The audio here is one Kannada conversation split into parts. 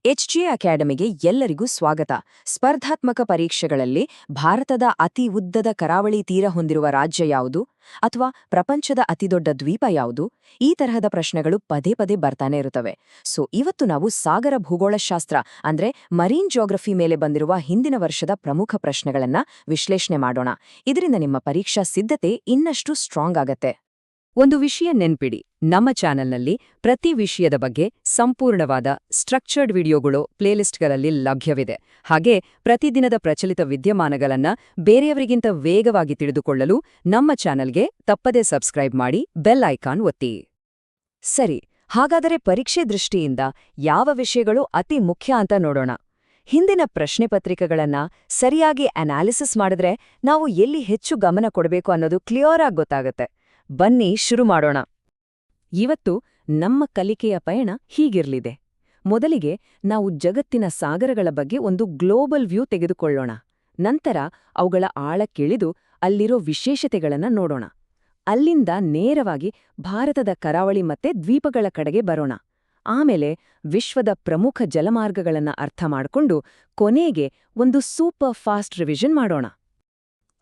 ಎಚ್ಜೆ ಅಕಾಡೆಮಿಗೆ ಎಲ್ಲರಿಗೂ ಸ್ವಾಗತ. ಸ್ಪರ್ಧಾತ್ಮಕ ಪರೀಕ್ಷೆಗಳಲ್ಲಿ ಭಾರತದ ಅತಿ ಉದ್ದದ ಕರಾವಳಿ ತೀರ ಹೊಂದಿರುವ ರಾಜ್ಯ ಯಾವುದು ಅಥವಾ ಪ್ರಪಂಚದ ಅತಿದೊಡ್ಡ ದ್ವೀಪ ಯಾವುದು? ಈ ತರಹದ ಪ್ರಶ್ನೆಗಳು ಪದೇ ಪದೇ ಬರ್ತಾನೆ ಇರುತ್ತವೆ. ಇವತ್ತು ನಾವು ಸಾಗರ ಭೂಗೋಳಶಾಸ್ತ್ರ ಅಂದ್ರೆ ಮರೀನ್ ಜಿಯೋಗ್ರಫಿ ಮೇಲೆ ಬಂದಿರುವ ಹಿಂದಿನ ವರ್ಷದ ಪ್ರಮುಖ ಪ್ರಶ್ನೆಗಳನ್ನ ವಿಶ್ಲೇಷಣೆ ಮಾಡೋಣ. ಇದರಿಂದ ನಿಮ್ಮ ಪರೀಕ್ಷಾ ಸಿದ್ಧತೆ ಇನ್ನಷ್ಟು ಸ್ಟ್ರಾಂಗ್ ಆಗತ್ತೆ. ಒಂದು ವಿಷಯ ನೆನ್ಪಿಡಿ, ನಮ್ಮ ಚಾನೆಲ್ನಲ್ಲಿ ಪ್ರತಿ ವಿಷಯದ ಬಗ್ಗೆ ಸಂಪೂರ್ಣವಾದ ಸ್ಟ್ರಕ್ಚರ್ಡ್ ವಿಡಿಯೋಗಳು ಪ್ಲೇಲಿಸ್ಟ್ಗಳಲ್ಲಿ ಲಭ್ಯವಿದೆ. ಹಾಗೆ ಪ್ರತಿದಿನದ ಪ್ರಚಲಿತ ವಿದ್ಯಮಾನಗಳನ್ನ ಬೇರೆಯವರಿಗಿಂತ ವೇಗವಾಗಿ ತಿಳಿದುಕೊಳ್ಳಲು ನಮ್ಮ ಚಾನೆಲ್ಗೆ ತಪ್ಪದೇ ಸಬ್ಸ್ಕ್ರೈಬ್ ಮಾಡಿ, ಬೆಲ್ ಐಕಾನ್ ಒತ್ತಿ. ಸರಿ, ಹಾಗಾದರೆ ಪರೀಕ್ಷೆ ದೃಷ್ಟಿಯಿಂದ ಯಾವ ವಿಷಯಗಳು ಅತಿ ಮುಖ್ಯ ಅಂತ ನೋಡೋಣ. ಹಿಂದಿನ ಪ್ರಶ್ನೆ ಪತ್ರಿಕೆಗಳನ್ನ ಸರಿಯಾಗಿ ಅನಾಲಿಸಿಸ್ ಮಾಡಿದ್ರೆ ನಾವು ಎಲ್ಲಿ ಹೆಚ್ಚು ಗಮನ ಕೊಡಬೇಕು ಅನ್ನೋದು ಕ್ಲಿಯರ್ ಆಗಿ ಗೊತ್ತಾಗತ್ತೆ. ಬನ್ನಿ ಶುರು ಮಾಡೋಣ. ಇವತ್ತು ನಮ್ಮ ಕಲಿಕೆಯ ಪಯಣ ಹೀಗಿರ್ಲಿದೆ. ಮೊದಲಿಗೆ ನಾವು ಜಗತ್ತಿನ ಸಾಗರಗಳ ಬಗ್ಗೆ ಒಂದು ಗ್ಲೋಬಲ್ ವ್ಯೂ ತೆಗೆದುಕೊಳ್ಳೋಣ. ನಂತರ ಅವುಗಳ ಆಳಕ್ಕಿಳಿದು ಅಲ್ಲಿರೋ ವಿಶೇಷತೆಗಳನ್ನ ನೋಡೋಣ. ಅಲ್ಲಿಂದ ನೇರವಾಗಿ ಭಾರತದ ಕರಾವಳಿ ಮತ್ತೆ ದ್ವೀಪಗಳ ಕಡೆಗೆ ಬರೋಣ. ಆಮೇಲೆ ವಿಶ್ವದ ಪ್ರಮುಖ ಜಲಮಾರ್ಗಗಳನ್ನ ಅರ್ಥ ಮಾಡಿಕೊಂಡು ಕೊನೆಗೆ ಒಂದು ಸೂಪರ್ ಫಾಸ್ಟ್ ರಿವಿಷನ್ ಮಾಡೋಣ.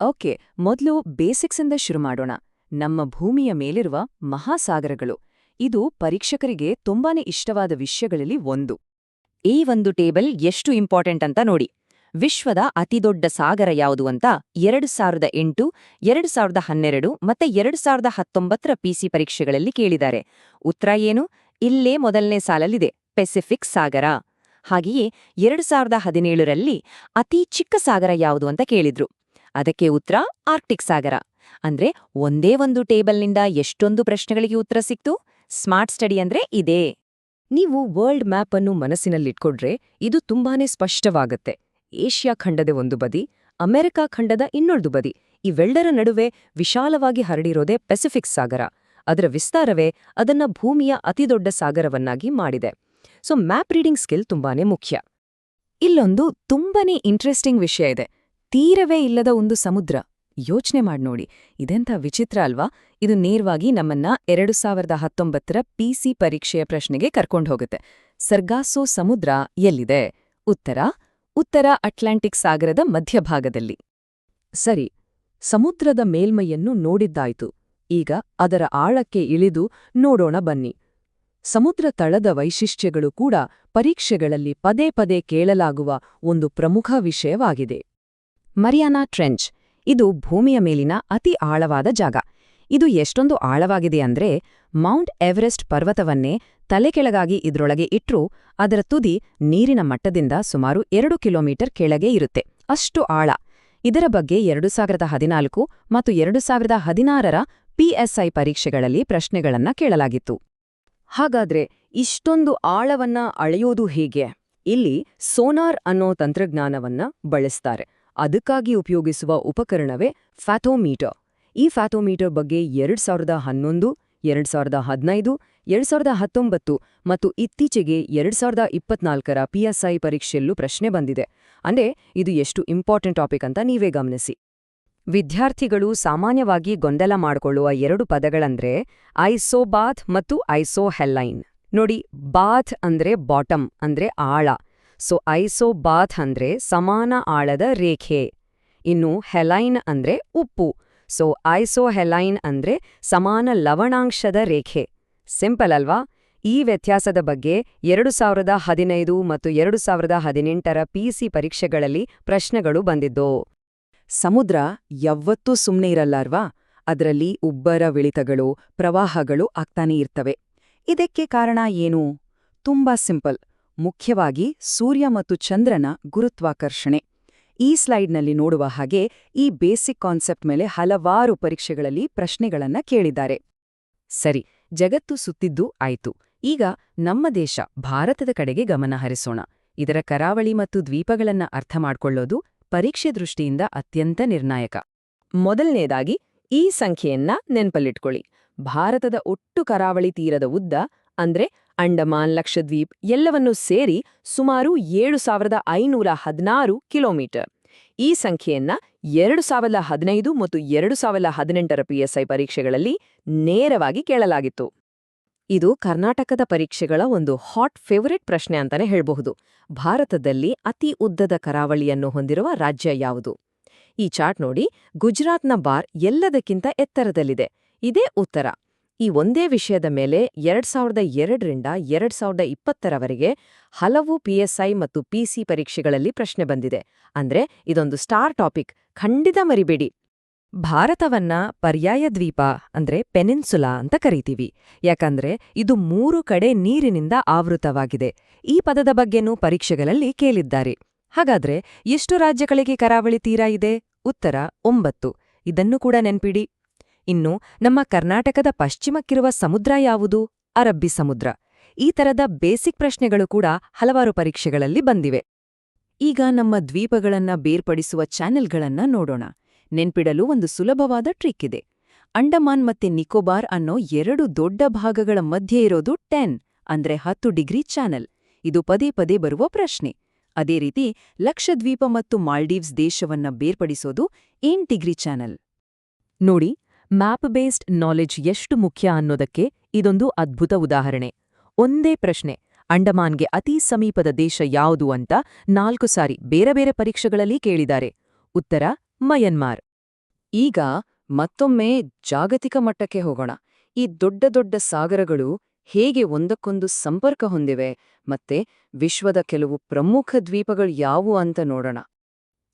ಓಕೆ, ಮೊದಲು ಬೇಸಿಕ್ಸಿಂದ ಶುರು ಮಾಡೋಣ. ನಮ್ಮ ಭೂಮಿಯ ಮೇಲಿರುವ ಮಹಾಸಾಗರಗಳು, ಇದು ಪರೀಕ್ಷಕರಿಗೆ ತುಂಬಾನೇ ಇಷ್ಟವಾದ ವಿಷಯಗಳಲ್ಲಿ ಒಂದು. ಈ ಒಂದು ಟೇಬಲ್ ಎಷ್ಟು ಇಂಪಾರ್ಟೆಂಟ್ ಅಂತ ನೋಡಿ. ವಿಶ್ವದ ಅತಿದೊಡ್ಡ ಸಾಗರ ಯಾವುದು ಅಂತ 2008, 2012 ಮತ್ತೆ 2019 ಪಿಸಿ ಪರೀಕ್ಷೆಗಳಲ್ಲಿ ಕೇಳಿದ್ದಾರೆ. ಉತ್ತರ ಏನು? ಇಲ್ಲೇ ಮೊದಲನೇ ಸಾಲಲ್ಲಿದೆ, ಪೆಸಿಫಿಕ್ ಸಾಗರ. ಹಾಗೆಯೇ 2017ರಲ್ಲಿ ಅತಿ ಚಿಕ್ಕ ಸಾಗರ ಯಾವುದು ಅಂತ ಕೇಳಿದ್ರು. ಅದಕ್ಕೆ ಉತ್ತರ ಆರ್ಕ್ಟಿಕ್ ಸಾಗರ. ಅಂದ್ರೆ ಒಂದೇ ಒಂದು ಟೇಬಲ್ನಿಂದ ಎಷ್ಟೊಂದು ಪ್ರಶ್ನೆಗಳಿಗೆ ಉತ್ತರ ಸಿಕ್ತು. ಸ್ಮಾರ್ಟ್ ಸ್ಟಡಿ ಅಂದ್ರೆ ಇದೇ. ನೀವು ವರ್ಲ್ಡ್ ಮ್ಯಾಪ್ ಅನ್ನು ಮನಸ್ಸಿನಲ್ಲಿಟ್ಕೊಡ್ರೆ ಇದು ತುಂಬಾನೇ ಸ್ಪಷ್ಟವಾಗತ್ತೆ. ಏಷ್ಯಾ ಖಂಡದ ಒಂದು ಬದಿ, ಅಮೆರಿಕ ಖಂಡದ ಇನ್ನೊಂದು ಬದಿ, ಇವೆಲ್ಲರ ನಡುವೆ ವಿಶಾಲವಾಗಿ ಹರಡಿರೋದೇ ಪೆಸಿಫಿಕ್ ಸಾಗರ. ಅದರ ವಿಸ್ತಾರವೇ ಅದನ್ನ ಭೂಮಿಯ ಅತಿದೊಡ್ಡ ಸಾಗರವನ್ನಾಗಿ ಮಾಡಿದೆ. ಮ್ಯಾಪ್ ರೀಡಿಂಗ್ ಸ್ಕಿಲ್ ತುಂಬಾನೇ ಮುಖ್ಯ. ಇಲ್ಲೊಂದು ತುಂಬಾನೇ ಇಂಟ್ರೆಸ್ಟಿಂಗ್ ವಿಷಯ ಇದೆ. ತೀರವೇ ಇಲ್ಲದ ಒಂದು ಸಮುದ್ರ. ಯೋಚನೆ ಮಾಡಿ ನೋಡಿ, ಇದೆಂಥ ವಿಚಿತ್ರ ಅಲ್ವಾ? ಇದು ನೇರವಾಗಿ ನಮ್ಮನ್ನ 2019 ಪಿಸಿ ಪರೀಕ್ಷೆಯ ಪ್ರಶ್ನೆಗೆ ಕರ್ಕೊಂಡು ಹೋಗುತ್ತೆ. ಸರ್ಗಾಸೋ ಸಮುದ್ರ ಎಲ್ಲಿದೆ? ಉತ್ತರ ಅಟ್ಲಾಂಟಿಕ್ ಸಾಗರದ ಮಧ್ಯಭಾಗದಲ್ಲಿ. ಸರಿ, ಸಮುದ್ರದ ಮೇಲ್ಮೈಯನ್ನು ನೋಡಿದ್ದಾಯ್ತು. ಈಗ ಅದರ ಆಳಕ್ಕೆ ಇಳಿದು ನೋಡೋಣ ಬನ್ನಿ. ಸಮುದ್ರ ತಳದ ವೈಶಿಷ್ಟ್ಯಗಳು ಕೂಡ ಪರೀಕ್ಷೆಗಳಲ್ಲಿ ಪದೇ ಪದೇ ಕೇಳಲಾಗುವ ಒಂದು ಪ್ರಮುಖ ವಿಷಯವಾಗಿದೆ. ಮರಿಯಾನಾ ಟ್ರೆಂಚ್, ಇದು ಭೂಮಿಯ ಮೇಲಿನ ಅತಿ ಆಳವಾದ ಜಾಗ. ಇದು ಎಷ್ಟೊಂದು ಆಳವಾಗಿದೆ ಅಂದ್ರೆ ಮೌಂಟ್ ಎವರೆಸ್ಟ್ ಪರ್ವತವನ್ನೇ ತಲೆಕೆಳಗಾಗಿ ಇದ್ರೊಳಗೆ ಇಟ್ರೂ ಅದರ ತುದಿ ನೀರಿನ ಮಟ್ಟದಿಂದ ಸುಮಾರು 2 ಕಿಲೋಮೀಟರ್ ಕೆಳಗೆ ಇರುತ್ತೆ. ಅಷ್ಟು ಆಳ. ಇದರ ಬಗ್ಗೆ 2014 ಮತ್ತು 2016ರ PSI ಪರೀಕ್ಷೆಗಳಲ್ಲಿ ಪ್ರಶ್ನೆಗಳನ್ನ ಕೇಳಲಾಗಿತ್ತು. ಹಾಗಾದ್ರೆ ಇಷ್ಟೊಂದು ಆಳವನ್ನ ಅಳೆಯೋದು ಹೇಗೆ? ಇಲ್ಲಿ ಸೋನಾರ್ ಅನ್ನೋ ತಂತ್ರಜ್ಞಾನವನ್ನ ಬಳಸ್ತಾರೆ. ಅದಕ್ಕಾಗಿ ಉಪಯೋಗಿಸುವ ಉಪಕರಣವೇ ಫ್ಯಾಥೋಮೀಟರ್. ಈ ಫ್ಯಾಥೋಮೀಟರ್ ಬಗ್ಗೆ 2011, 2015, 2019 ಮತ್ತು ಇತ್ತೀಚೆಗೆ 2024ರ PSI ಪರೀಕ್ಷೆಯಲ್ಲೂ ಪ್ರಶ್ನೆ ಬಂದಿದೆ. ಅಂದ್ರೆ ಇದು ಎಷ್ಟು ಇಂಪಾರ್ಟೆಂಟ್ ಟಾಪಿಕ್ ಅಂತ ನೀವೇ ಗಮನಿಸಿ. ವಿದ್ಯಾರ್ಥಿಗಳು ಸಾಮಾನ್ಯವಾಗಿ ಗೊಂದಲ ಮಾಡಿಕೊಳ್ಳುವ 2 ಪದಗಳಂದ್ರೆ ಐಸೋಬಾತ್ ಮತ್ತು ಐಸೋಹೆಲೈನ್. ನೋಡಿ, ಬಾತ್ ಅಂದ್ರೆ ಬಾಟಮ್ ಅಂದ್ರೆ ಆಳ. ಐಸೋಬಾತ್ ಅಂದ್ರೆ ಸಮಾನ ಆಳದ ರೇಖೆ. ಇನ್ನು ಹೆಲೈನ್ ಅಂದ್ರೆ ಉಪ್ಪು. ಐಸೋಹೆಲೈನ್ ಅಂದ್ರೆ ಸಮಾನ ಲವಣಾಂಶದ ರೇಖೆ. ಸಿಂಪಲ್ ಅಲ್ವಾ? ಈ ವ್ಯತ್ಯಾಸದ ಬಗ್ಗೆ 2015 ಮತ್ತು 2018ರ ಪಿಸಿ ಪರೀಕ್ಷೆಗಳಲ್ಲಿ ಪ್ರಶ್ನೆಗಳು ಬಂದಿದ್ದು. ಸಮುದ್ರ ಯಾವತ್ತೂ ಸುಮ್ಮನೆ ಇರಲ್ಲಾರ್ವಾ? ಅದರಲ್ಲಿ ಉಬ್ಬರ ವಿಳಿತಗಳು, ಪ್ರವಾಹಗಳು ಆಗ್ತಾನೇ ಇರ್ತವೆ. ಇದಕ್ಕೆ ಕಾರಣ ಏನು? ತುಂಬಾ ಸಿಂಪಲ್. ಮುಖ್ಯವಾಗಿ ಸೂರ್ಯ ಮತ್ತು ಚಂದ್ರನ ಗುರುತ್ವಾಕರ್ಷಣೆ. ಈ ಸ್ಲೈಡ್ನಲ್ಲಿ ನೋಡುವ ಹಾಗೆ ಈ ಬೇಸಿಕ್ ಕಾನ್ಸೆಪ್ಟ್ ಮೇಲೆ ಹಲವಾರು ಪರೀಕ್ಷೆಗಳಲ್ಲಿ ಪ್ರಶ್ನೆಗಳನ್ನ ಕೇಳಿದ್ದಾರೆ. ಸರಿ, ಜಗತ್ತು ಸುತ್ತಿದ್ದು ಆಯ್ತು. ಈಗ ನಮ್ಮ ದೇಶ ಭಾರತದ ಕಡೆಗೆ ಗಮನ ಹರಿಸೋಣ. ಇದರ ಕರಾವಳಿ ಮತ್ತು ದ್ವೀಪಗಳನ್ನ ಅರ್ಥ ಮಾಡ್ಕೊಳ್ಳೋದು ಪರೀಕ್ಷೆ ದೃಷ್ಟಿಯಿಂದ ಅತ್ಯಂತ ನಿರ್ಣಾಯಕ. ಮೊದಲನೇದಾಗಿ ಈ ಸಂಖ್ಯೆಯನ್ನ ನೆನ್ಪಲ್ಲಿಟ್ಕೊಳ್ಳಿ. ಭಾರತದ ಒಟ್ಟು ಕರಾವಳಿ ತೀರದ ಉದ್ದ ಅಂದ್ರೆ ಅಂಡಮಾನ್, ಲಕ್ಷದ್ವೀಪ್ ಎಲ್ಲವನ್ನೂ ಸೇರಿ ಸುಮಾರು 7516 ಕಿಲೋಮೀಟರ್. ಈ ಸಂಖ್ಯೆಯನ್ನ 2015 ಮತ್ತು 2018ರ PSI ಪರೀಕ್ಷೆಗಳಲ್ಲಿ ನೇರವಾಗಿ ಕೇಳಲಾಗಿತ್ತು. ಇದು ಕರ್ನಾಟಕದ ಪರೀಕ್ಷೆಗಳ ಒಂದು ಹಾಟ್ ಫೇವರಿಟ್ ಪ್ರಶ್ನೆ ಅಂತಾನೆ ಹೇಳ್ಬಹುದು. ಭಾರತದಲ್ಲಿ ಅತಿ ಉದ್ದದ ಕರಾವಳಿಯನ್ನು ಹೊಂದಿರುವ ರಾಜ್ಯ ಯಾವುದು? ಈ ಚಾರ್ಟ್ ನೋಡಿ, ಗುಜರಾತ್ನ ಬಾರ್ ಎಲ್ಲದಕ್ಕಿಂತ ಎತ್ತರದಲ್ಲಿದೆ. ಇದೇ ಉತ್ತರ. ಈ ಒಂದೇ ವಿಷಯದ ಮೇಲೆ 2002ರಿಂದ 2020ರವರೆಗೆ ಹಲವು PSI ಮತ್ತು PC ಪರೀಕ್ಷೆಗಳಲ್ಲಿ ಪ್ರಶ್ನೆ ಬಂದಿದೆ. ಅಂದ್ರೆ ಇದೊಂದು ಸ್ಟಾರ್ ಟಾಪಿಕ್, ಖಂಡಿತ ಮರಿಬೇಡಿ. ಭಾರತವನ್ನ ಪರ್ಯಾಯ ದ್ವೀಪ ಅಂದ್ರೆ ಪೆನಿನ್ಸುಲಾ ಅಂತ ಕರಿತೀವಿ. ಯಾಕಂದ್ರೆ ಇದು 3 ಕಡೆ ನೀರಿನಿಂದ ಆವೃತವಾಗಿದೆ. ಈ ಪದದ ಬಗ್ಗೆನೂ ಪರೀಕ್ಷೆಗಳಲ್ಲಿ ಕೇಳಿದ್ದಾರೆ. ಹಾಗಾದ್ರೆ ಎಷ್ಟು ರಾಜ್ಯಗಳಿಗೆ ಕರಾವಳಿ ತೀರ ಇದೆ? ಉತ್ತರ 9. ಇದನ್ನು ಕೂಡ ನೆನ್ಪಿಡಿ. ಇನ್ನು ನಮ್ಮ ಕರ್ನಾಟಕದ ಪಶ್ಚಿಮಕ್ಕಿರುವ ಸಮುದ್ರ ಯಾವುದು? ಅರಬ್ಬಿ ಸಮುದ್ರ. ಈ ತರದ ಬೇಸಿಕ್ ಪ್ರಶ್ನೆಗಳು ಕೂಡ ಹಲವಾರು ಪರೀಕ್ಷೆಗಳಲ್ಲಿ ಬಂದಿವೆ. ಈಗ ನಮ್ಮ ದ್ವೀಪಗಳನ್ನ ಬೇರ್ಪಡಿಸುವ ಚಾನೆಲ್ಗಳನ್ನ ನೋಡೋಣ. ನೆನ್ಪಿಡಲು ಒಂದು ಸುಲಭವಾದ ಟ್ರಿಕ್ ಇದೆ. ಅಂಡಮಾನ್ ಮತ್ತೆ ನಿಕೋಬಾರ್ ಅನ್ನೋ 2 ದೊಡ್ಡ ಭಾಗಗಳ ಮಧ್ಯೆ ಇರೋದು 10 ಅಂದ್ರೆ 10 ಡಿಗ್ರಿ ಚಾನೆಲ್. ಇದು ಪದೇ ಪದೇ ಬರುವ ಪ್ರಶ್ನೆ. ಅದೇ ರೀತಿ ಲಕ್ಷದ್ವೀಪ ಮತ್ತು ಮಾಲ್ಡೀವ್ಸ್ ದೇಶವನ್ನ ಬೇರ್ಪಡಿಸೋದು 8 ಡಿಗ್ರಿ ಚಾನೆಲ್. ನೋಡಿ, ಮ್ಯಾಪ್ ಬೇಸ್ಡ್ ನಾಲೆಡ್ಜ್ ಎಷ್ಟು ಮುಖ್ಯ ಅನ್ನೋದಕ್ಕೆ ಇದೊಂದು ಅದ್ಭುತ ಉದಾಹರಣೆ. ಒಂದೇ ಪ್ರಶ್ನೆ, ಅಂಡಮಾನ್ಗೆ ಅತೀ ಸಮೀಪದ ದೇಶ ಯಾವುದು ಅಂತ 4 ಸಾರಿ ಬೇರೆ ಬೇರೆ ಪರೀಕ್ಷೆಗಳಲ್ಲಿ ಕೇಳಿದ್ದಾರೆ. ಉತ್ತರ ಮಯನ್ಮಾರ್. ಈಗ ಮತ್ತೊಮ್ಮೆ ಜಾಗತಿಕ ಮಟ್ಟಕ್ಕೆ ಹೋಗೋಣ. ಈ ದೊಡ್ಡ ದೊಡ್ಡ ಸಾಗರಗಳು ಹೇಗೆ ಒಂದಕ್ಕೊಂದು ಸಂಪರ್ಕ ಹೊಂದಿವೆ ಮತ್ತೆ ವಿಶ್ವದ ಕೆಲವು ಪ್ರಮುಖ ದ್ವೀಪಗಳು ಯಾವುವು ಅಂತ ನೋಡೋಣ.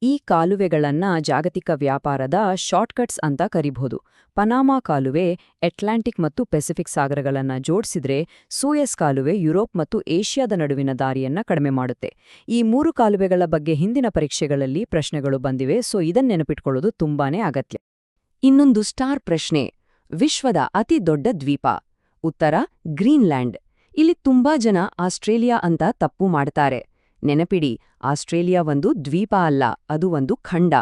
ಈ ಕಾಲುವೆಗಳನ್ನ ಜಾಗತಿಕ ವ್ಯಾಪಾರದ ಶಾರ್ಟ್ಕಟ್ಸ್ ಅಂತ ಕರಿಬಹುದು. ಪನಾಮಾ ಕಾಲುವೆ ಅಟ್ಲಾಂಟಿಕ್ ಮತ್ತು ಪೆಸಿಫಿಕ್ ಸಾಗರಗಳನ್ನ ಜೋಡಿಸಿದ್ರೆ, ಸೂಯೆಸ್ ಕಾಲುವೆ ಯುರೋಪ್ ಮತ್ತು ಏಷ್ಯಾದ ನಡುವಿನ ದಾರಿಯನ್ನ ಕಡಿಮೆ ಮಾಡುತ್ತೆ. ಈ 3 ಕಾಲುವೆಗಳ ಬಗ್ಗೆ ಹಿಂದಿನ ಪರೀಕ್ಷೆಗಳಲ್ಲಿ ಪ್ರಶ್ನೆಗಳು ಬಂದಿವೆ, ಸೊ ಇದನ್ನ ನೆನಪಿಟ್ಕೊಳ್ಳೋದು ತುಂಬಾನೇ ಅಗತ್ಯ. ಇನ್ನೊಂದು ಸ್ಟಾರ್ ಪ್ರಶ್ನೆ, ವಿಶ್ವದ ಅತಿ ದೊಡ್ಡ ದ್ವೀಪ? ಉತ್ತರ ಗ್ರೀನ್ಲ್ಯಾಂಡ್. ಇಲ್ಲಿ ತುಂಬಾ ಜನ ಆಸ್ಟ್ರೇಲಿಯಾ ಅಂತ ತಪ್ಪು ಮಾಡ್ತಾರೆ. ನೆನಪಿಡಿ, ಆಸ್ಟ್ರೇಲಿಯಾ ಒಂದು ದ್ವೀಪ ಅಲ್ಲ, ಅದು ಒಂದು ಖಂಡ.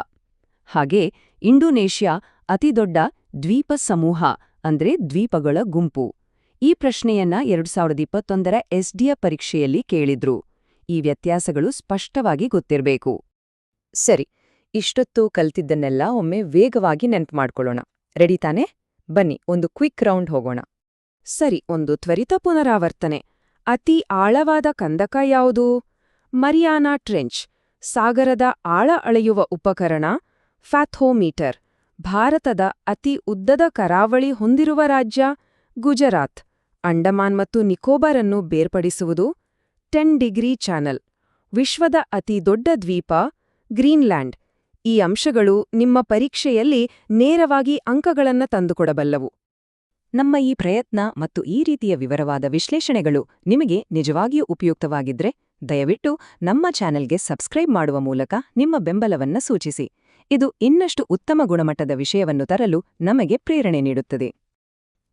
ಹಾಗೆ ಇಂಡೋನೇಷ್ಯಾ ಅತಿದೊಡ್ಡ ದ್ವೀಪ ಸಮೂಹ ಅಂದ್ರೆ ದ್ವೀಪಗಳ ಗುಂಪು. ಈ ಪ್ರಶ್ನೆಯನ್ನ 2021ರ SDF ಪರೀಕ್ಷೆಯಲ್ಲಿ ಕೇಳಿದ್ರು. ಈ ವ್ಯತ್ಯಾಸಗಳು ಸ್ಪಷ್ಟವಾಗಿ ಗೊತ್ತಿರಬೇಕು. ಸರಿ, ಇಷ್ಟೊತ್ತು ಕಲ್ತಿದ್ದನ್ನೆಲ್ಲ ಒಮ್ಮೆ ವೇಗವಾಗಿ ನೆನ್ಪು ಮಾಡ್ಕೊಳ್ಳೋಣ. ರೆಡಿ ತಾನೆ? ಬನ್ನಿ ಒಂದು ಕ್ವಿಕ್ ರೌಂಡ್ ಹೋಗೋಣ. ಸರಿ, ಒಂದು ತ್ವರಿತ ಪುನರಾವರ್ತನೆ. ಅತಿ ಆಳವಾದ ಕಂದಕ ಯಾವುದು? Mariana trench. ಸಾಗರದ ಆಳ ಅಳೆಯುವ ಉಪಕರಣ ಫ್ಯಾಥೋಮೀಟರ್. ಭಾರತದ ಅತಿ ಉದ್ದದ ಕರಾವಳಿ ಹೊಂದಿರುವ ರಾಜ್ಯ ಗುಜರಾತ್. ಅಂಡಮಾನ್ ಮತ್ತು ನಿಕೋಬಾರ್ ಅನ್ನು ಬೇರ್ಪಡಿಸುವುದು 10 ಡಿಗ್ರಿ ಚಾನೆಲ್. ವಿಶ್ವದ ಅತಿ ದೊಡ್ಡ ದ್ವೀಪ ಗ್ರೀನ್ಲ್ಯಾಂಡ್. ಈ ಅಂಶಗಳು ನಿಮ್ಮ ಪರೀಕ್ಷೆಯಲ್ಲಿ ನೇರವಾಗಿ ಅಂಕಗಳನ್ನ ತಂದುಕೊಡಬಲ್ಲವು. ನಮ್ಮ ಈ ಪ್ರಯತ್ನ ಮತ್ತು ಈ ರೀತಿಯ ವಿವರವಾದ ವಿಶ್ಲೇಷಣೆಗಳು ನಿಮಗೆ ನಿಜವಾಗಿಯೂ ಉಪಯುಕ್ತವಾಗಿದ್ರೆ ದಯವಿಟ್ಟು ನಮ್ಮ ಚಾನೆಲ್ಗೆ ಸಬ್ಸ್ಕ್ರೈಬ್ ಮಾಡುವ ಮೂಲಕ ನಿಮ್ಮ ಬೆಂಬಲವನ್ನ ಸೂಚಿಸಿ. ಇದು ಇನ್ನಷ್ಟು ಉತ್ತಮ ಗುಣಮಟ್ಟದ ವಿಷಯವನ್ನು ತರಲು ನಮಗೆ ಪ್ರೇರಣೆ ನೀಡುತ್ತದೆ.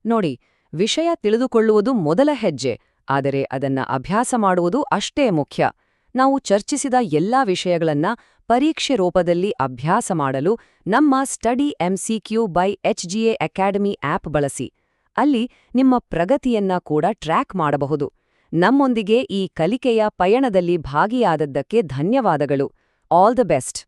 ನೋಡಿ, ವಿಷಯ ತಿಳಿದುಕೊಳ್ಳುವುದು ಮೊದಲ ಹೆಜ್ಜೆ, ಆದರೆ ಅದನ್ನ ಅಭ್ಯಾಸ ಮಾಡುವುದು ಅಷ್ಟೇ ಮುಖ್ಯ. ನಾವು ಚರ್ಚಿಸಿದ ಎಲ್ಲಾ ವಿಷಯಗಳನ್ನ ಪರೀಕ್ಷೆ ರೂಪದಲ್ಲಿ ಅಭ್ಯಾಸ ಮಾಡಲು ನಮ್ಮ study MCQ by HGA academy app ಬಳಸಿ. ಅಲ್ಲಿ ನಿಮ್ಮ ಪ್ರಗತಿಯನ್ನ ಕೂಡ ಟ್ರ್ಯಾಕ್ ಮಾಡಬಹುದು. ನಮ್ಮೊಂದಿಗೆ ಈ ಕಲಿಕೆಯ ಪಯಣದಲ್ಲಿ ಭಾಗಿಯಾದದ್ದಕ್ಕೆ ಧನ್ಯವಾದಗಳು. All the best.